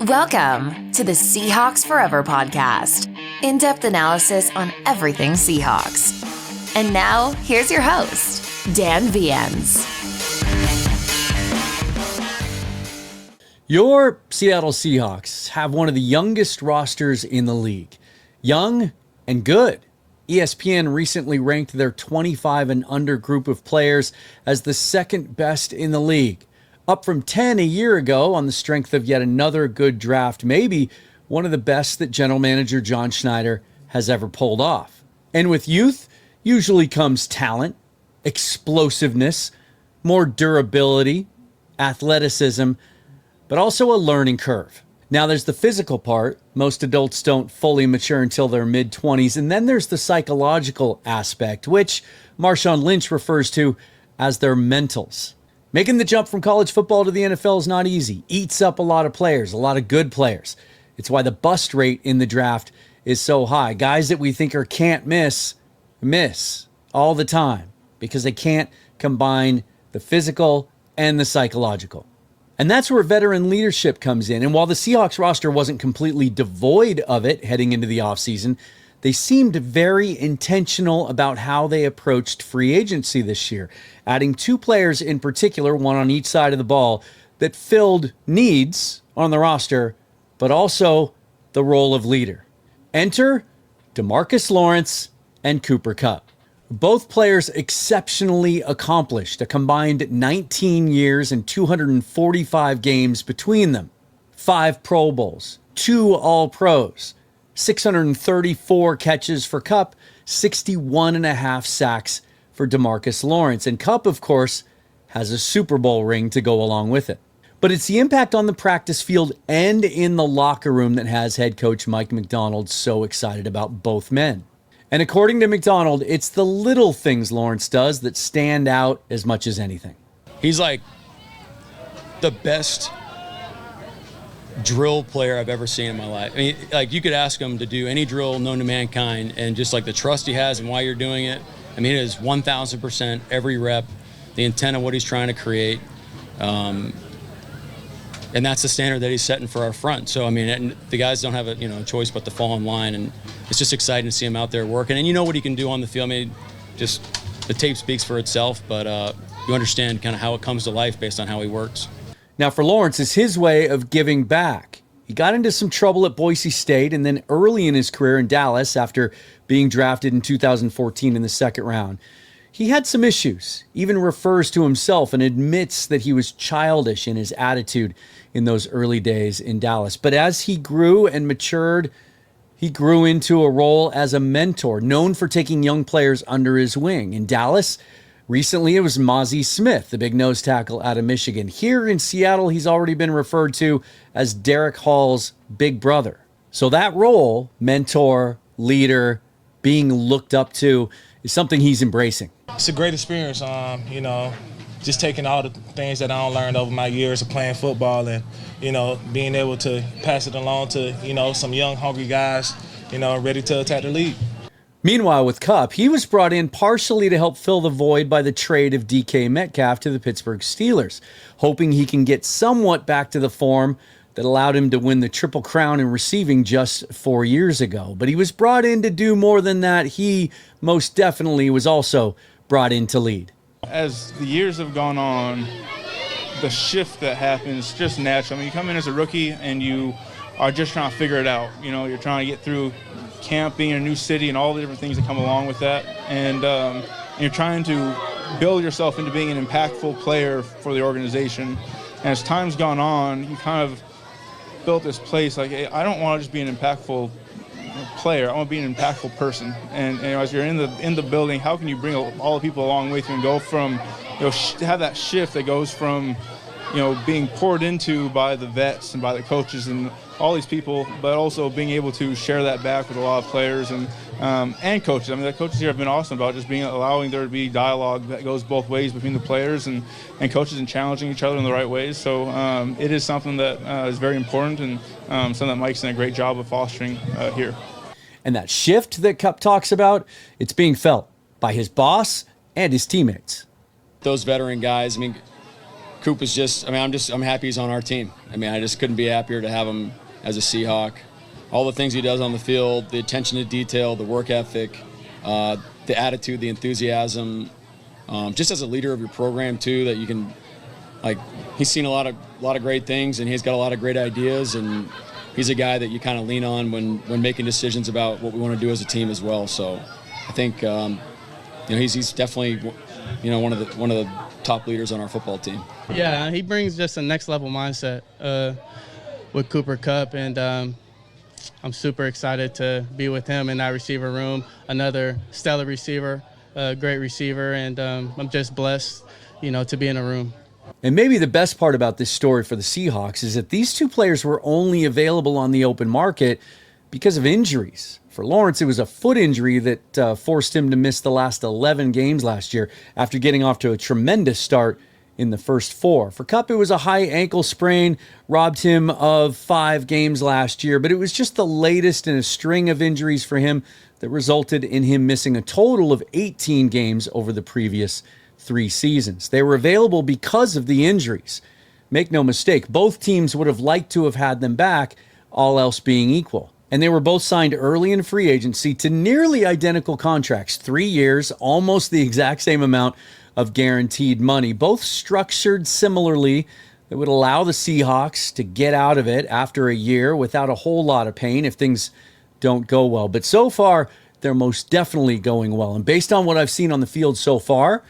Welcome to the Seahawks Forever podcast. In-depth analysis on everything Seahawks. And now, here's your host, Dan Viens. Your Seattle Seahawks have one of the youngest rosters in the league. Young and good. ESPN recently ranked their 25 and under group of players as the second best in the league, up from 10 a year ago on the strength of yet another good draft, maybe one of the best that general manager John Schneider has ever pulled off. And with youth usually comes talent, explosiveness, more durability, athleticism, but also a learning curve. Now there's the physical part. Most adults don't fully mature until their mid-20s. And then there's the psychological aspect, which Marshawn Lynch refers to as their mentals. Making the jump from college football to the NFL is not easy. Eats up a lot of players, a lot of good players. It's why the bust rate in the draft is so high. Guys that we think are can't miss all the time because they can't combine the physical and the psychological. And that's where veteran leadership comes in. And while the Seahawks roster wasn't completely devoid of it heading into the offseason, they seemed very intentional about how they approached free agency this year, adding two players in particular, one on each side of the ball, that filled needs on the roster, but also the role of leader. Enter Demarcus Lawrence and Kupp. Both players exceptionally accomplished, a combined 19 years and 245 games between them. 5 Pro Bowls, 2 All-Pros, 634 catches for Kupp, 61.5 sacks for Demarcus Lawrence. And Kupp, of course, has a Super Bowl ring to go along with it. But it's the impact on the practice field and in the locker room that has head coach Mike Macdonald so excited about both men. And according to Macdonald, it's the little things Lawrence does that stand out as much as anything. He's like the best drill player I've ever seen in my life. I mean, like you could ask him to do any drill known to mankind, and just like the trust he has and why you're doing it. I mean, it is 1,000% every rep, the intent of what he's trying to create. And that's the standard that he's setting for our front. So, I mean, the guys don't have a choice but to fall in line, and it's just exciting to see him out there working. And you know what he can do on the field. I mean, just the tape speaks for itself, but you understand kind of how it comes to life based on how he works. Now, for Lawrence, it's his way of giving back. He got into some trouble at Boise State and then early in his career in Dallas after being drafted in 2014 in the second round. He had some issues, even refers to himself and admits that he was childish in his attitude in those early days in Dallas. But as he grew and matured, he grew into a role as a mentor, known for taking young players under his wing. In Dallas, recently it was Mazi Smith, the big nose tackle out of Michigan. Here in Seattle, he's already been referred to as Derek Hall's big brother. So that role, mentor, leader, being looked up to, is something he's embracing. It's a great experience, just taking all the things that I learned over my years of playing football and, being able to pass it along to, some young, hungry guys, ready to attack the league. Meanwhile, with Kupp, he was brought in partially to help fill the void by the trade of DK Metcalf to the Pittsburgh Steelers, hoping he can get somewhat back to the form that allowed him to win the Triple Crown in receiving just 4 years ago. But he was brought in to do more than that. He most definitely was also brought in to lead. As the years have gone on, the shift that happens just natural. I mean, you come in as a rookie and you are just trying to figure it out. You're trying to get through camp, being in a new city, and all the different things that come along with that. And you're trying to build yourself into being an impactful player for the organization. And as time's gone on, you kind of built this place like, hey, I don't want to just be an impactful player. I want to be an impactful person. And as you're in the building, how can you bring all the people along with you and go from, have that shift that goes from, being poured into by the vets and by the coaches and all these people, but also being able to share that back with a lot of players and coaches. I mean, the coaches here have been awesome about just allowing there to be dialogue that goes both ways between the players and coaches and challenging each other in the right ways. So it is something that is very important and something that Mike's done a great job of fostering here. And that shift that Kupp talks about, it's being felt by his boss and his teammates. Those veteran guys, I mean, Kupp is just, I mean, I'm happy he's on our team. I mean, I just couldn't be happier to have him as a Seahawk. All the things he does on the field, the attention to detail, the work ethic, the attitude, the enthusiasm, just as a leader of your program too, that you can, like, he's seen a lot of great things, and he's got a lot of great ideas, and he's a guy that you kind of lean on when making decisions about what we want to do as a team as well. So I think he's definitely one of the top leaders on our football team. Yeah, he brings just a next level mindset with Cooper Kupp, and I'm super excited to be with him in that receiver room. Another stellar receiver, great receiver, and I'm just blessed, to be in a room. And maybe the best part about this story for the Seahawks is that these two players were only available on the open market because of injuries. For Lawrence, it was a foot injury that forced him to miss the last 11 games last year after getting off to a tremendous start in the first 4. For Kupp, it was a high ankle sprain, robbed him of 5 games last year, but it was just the latest in a string of injuries for him that resulted in him missing a total of 18 games over the previous 3 seasons. They were available because of the injuries. Make no mistake, both teams would have liked to have had them back, all else being equal. And they were both signed early in free agency to nearly identical contracts, 3 years, almost the exact same amount of guaranteed money, both structured similarly that would allow the Seahawks to get out of it after a year without a whole lot of pain if things don't go well. But so far, they're most definitely going well. And based on what I've seen on the field so far,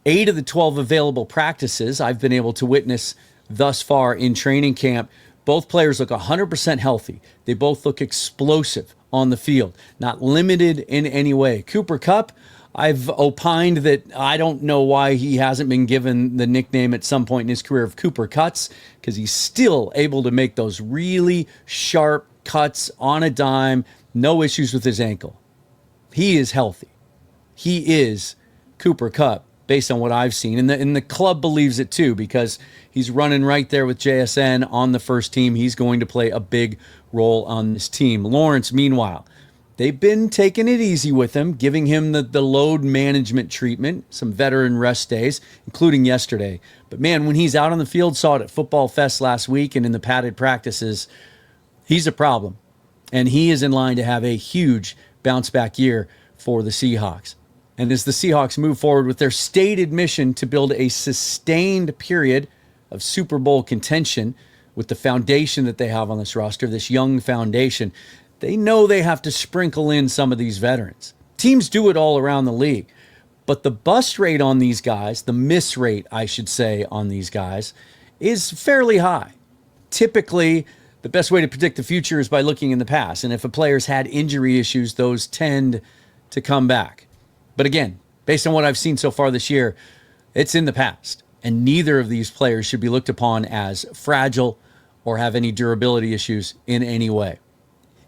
8 of the 12 available practices I've been able to witness thus far in training camp, both players look 100% healthy. They both look explosive on the field, not limited in any way. Cooper Kupp, I've opined that I don't know why he hasn't been given the nickname at some point in his career of Cooper Cuts, because he's still able to make those really sharp cuts on a dime, no issues with his ankle. He is healthy. He is Cooper Kupp, based on what I've seen. And the club believes it too, because he's running right there with JSN on the first team. He's going to play a big role on this team. Lawrence, meanwhile, they've been taking it easy with him, giving him the load management treatment, some veteran rest days, including yesterday. But man, when he's out on the field, saw it at Football Fest last week and in the padded practices, he's a problem. And he is in line to have a huge bounce back year for the Seahawks. And as the Seahawks move forward with their stated mission to build a sustained period of Super Bowl contention with the foundation that they have on this roster, this young foundation, they know they have to sprinkle in some of these veterans. Teams do it all around the league. But the bust rate on these guys, the miss rate, I should say, on these guys, is fairly high. Typically, the best way to predict the future is by looking in the past. And if a player's had injury issues, those tend to come back. But again, based on what I've seen so far this year, it's in the past. And neither of these players should be looked upon as fragile or have any durability issues in any way.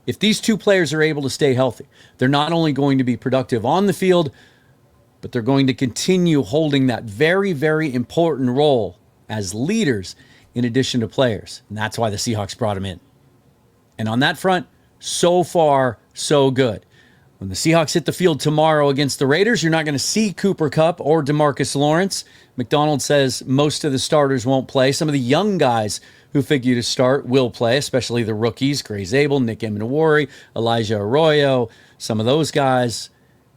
If these two players are able to stay healthy, they're not only going to be productive on the field, but they're going to continue holding that very, very important role as leaders in addition to players. And that's why the Seahawks brought them in. And on that front, so far, so good. When the Seahawks hit the field tomorrow against the Raiders, you're not going to see Cooper Kupp or Demarcus Lawrence. McDonald says most of the starters won't play. Some of the young guys who figure to start will play, especially the rookies, Gray Zabel, Nick Emenawari, Elijah Arroyo, some of those guys,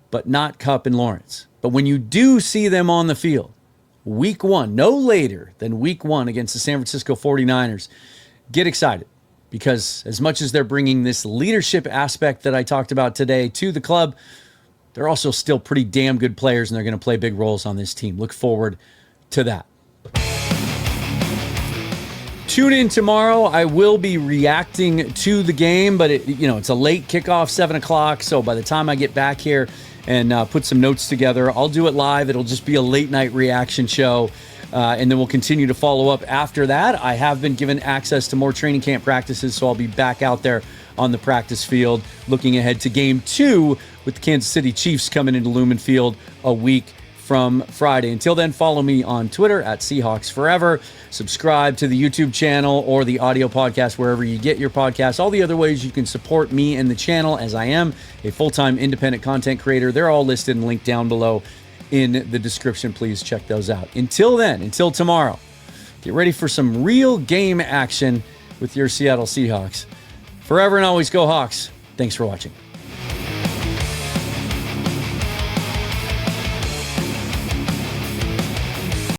but not Kupp and Lawrence. But when you do see them on the field, week 1, no later than week 1 against the San Francisco 49ers, get excited. Because as much as they're bringing this leadership aspect that I talked about today to the club, they're also still pretty damn good players, and they're going to play big roles on this team. Look forward to that. Tune in tomorrow. I will be reacting to the game, but it's a late kickoff, 7 o'clock. So by the time I get back here and put some notes together, I'll do it live. It'll just be a late night reaction show. And then we'll continue to follow up after that. I have been given access to more training camp practices, so I'll be back out there on the practice field looking ahead to Game 2 with the Kansas City Chiefs coming into Lumen Field a week from Friday. Until then, follow me on Twitter at Seahawks Forever. Subscribe to the YouTube channel or the audio podcast wherever you get your podcasts. All the other ways you can support me and the channel, as I am a full-time independent content creator, they're all listed and linked down below in the description. Please check those out. Until then, until tomorrow, Get ready for some real game action with your Seattle Seahawks. Forever and always go Hawks. Thanks for watching.